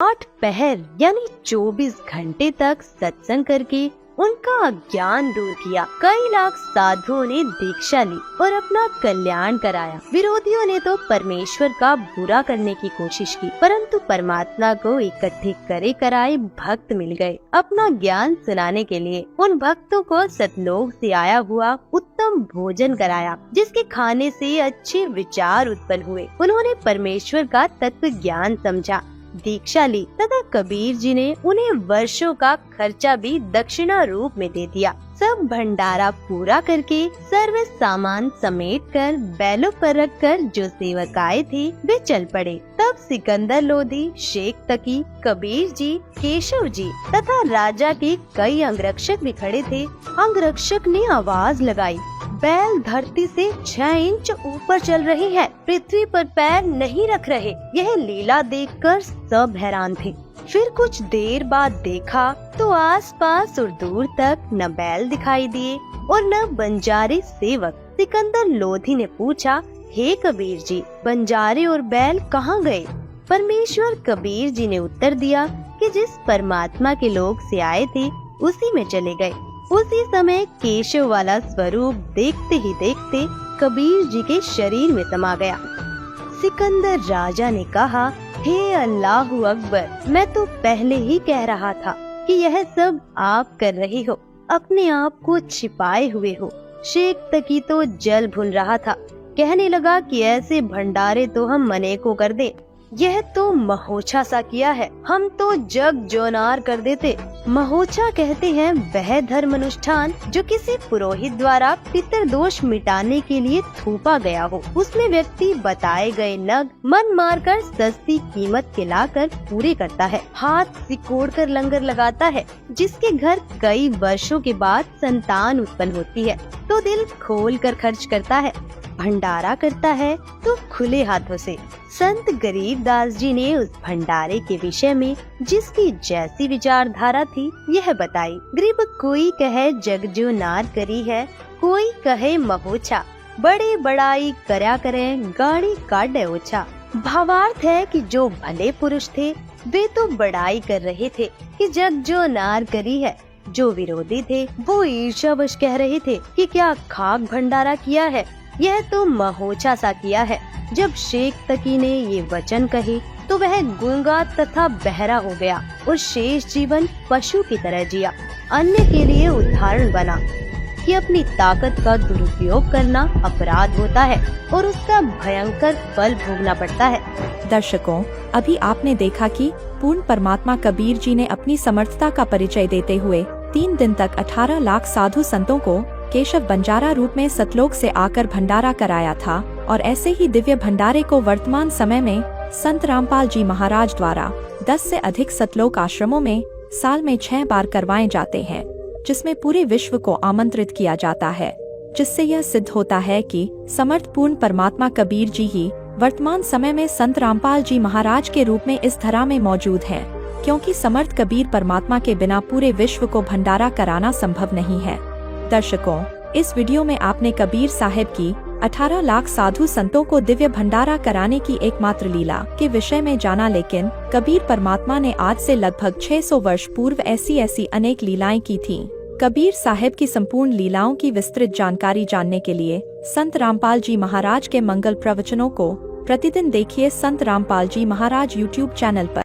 8 पहर यानी 24 घंटे तक सत्संग करके उनका अज्ञान दूर किया। कई लाख साधुओं ने दीक्षा ली और अपना कल्याण कराया। विरोधियों ने तो परमेश्वर का बुरा करने की कोशिश की, परंतु परमात्मा को इकट्ठे करे कराए भक्त मिल गए अपना ज्ञान सुनाने के लिए। उन भक्तों को सतलोक से आया हुआ उत्तम भोजन कराया, जिसके खाने से अच्छे विचार उत्पन्न हुए। उन्होंने परमेश्वर का तत्व ज्ञान समझा, दीक्षा ली तथा कबीर जी ने उन्हें वर्षों का खर्चा भी दक्षिणा रूप में दे दिया। सब भंडारा पूरा करके सर्व सामान समेट कर बैलों पर रखकर जो सेवक आए थे वे चल पड़े। तब सिकंदर लोधी, शेख तकी, कबीर जी, केशव जी तथा राजा के कई अंगरक्षक भी खड़े थे। अंगरक्षक ने आवाज लगाई, बैल धरती से 6 इंच ऊपर चल रहे हैं, पृथ्वी पर पैर नहीं रख रहे। यह लीला देखकर सब हैरान थे। फिर कुछ देर बाद देखा तो आसपास और दूर तक न बैल दिखाई दिए और न बंजारे सेवक। सिकंदर लोधी ने पूछा, हे कबीर जी, बंजारे और बैल कहाँ गए? परमेश्वर कबीर जी ने उत्तर दिया कि जिस परमात्मा के लोक से आए थे उसी में चले गए। उसी समय केशव वाला स्वरूप देखते ही देखते कबीर जी के शरीर में समा गया। सिकंदर राजा ने कहा, हे अल्लाहु अकबर, मैं तो पहले ही कह रहा था कि यह सब आप कर रहे हो, अपने आप को छिपाए हुए हो। शेख तकी तो जल भून रहा था, कहने लगा कि ऐसे भंडारे तो हम अनेकों कर दे। यह तो महोछा सा किया है, हम तो जग जोनार कर देते। महोछा कहते हैं वह धर्म अनुष्ठान जो किसी पुरोहित द्वारा पितृदोष मिटाने के लिए थोपा गया हो। उसमें व्यक्ति बताए गए नग मन मारकर सस्ती कीमत के लाकर पूरे करता है, हाथ सिकोड़ कर लंगर लगाता है, जिसके घर कई वर्षों के बाद संतान उत्पन्न होती है तो दिल खोल कर खर्च करता है, भंडारा करता है तो खुले हाथों से। संत गरीबदास जी ने उस भंडारे के विषय में जिसकी जैसी विचारधारा थी यह बताई। गरीब कोई कहे जग जो नार करी है, कोई कहे महोछा, बड़े बड़ाई करया करें गाड़ी काटे ओछा। भावार्थ है कि जो भले पुरुष थे वे तो बड़ाई कर रहे थे कि जग जो नार करी है। जो विरोधी थे वो ईर्ष्यावश कह रहे थे कि क्या खाक भंडारा किया है, यह तो महोछा सा किया है। जब शेख तकी ने ये वचन कहे तो वह गूंगा तथा बहरा हो गया और शेष जीवन पशु की तरह जिया। अन्य के लिए उदाहरण बना कि अपनी ताकत का दुरुपयोग करना अपराध होता है और उसका भयंकर फल भोगना पड़ता है। दर्शकों, अभी आपने देखा कि पूर्ण परमात्मा कबीर जी ने अपनी समर्थता का परिचय देते हुए 3 दिन तक 18 लाख साधु संतों को केशव बंजारा रूप में सतलोक से आकर भंडारा कराया था। और ऐसे ही दिव्य भंडारे को वर्तमान समय में संत रामपाल जी महाराज द्वारा 10 से अधिक सतलोक आश्रमों में साल में 6 बार करवाए जाते हैं, जिसमें पूरे विश्व को आमंत्रित किया जाता है। जिससे यह सिद्ध होता है कि समर्थ पूर्ण परमात्मा कबीर जी ही वर्तमान समय में संत रामपाल जी महाराज के रूप में इस धरा में मौजूद हैं, क्योंकि समर्थ कबीर परमात्मा के बिना पूरे विश्व को भंडारा कराना संभव नहीं है। दर्शकों, इस वीडियो में आपने कबीर साहिब की 18 लाख साधु संतों को दिव्य भंडारा कराने की एकमात्र लीला के विषय में जाना, लेकिन कबीर परमात्मा ने आज से लगभग 600 वर्ष पूर्व ऐसी अनेक लीलाएं की थीं। कबीर साहिब की संपूर्ण लीलाओं की विस्तृत जानकारी जानने के लिए संत रामपाल जी महाराज के मंगल प्रवचनों को प्रतिदिन देखिए संत रामपाल जी महाराज YouTube चैनल पर।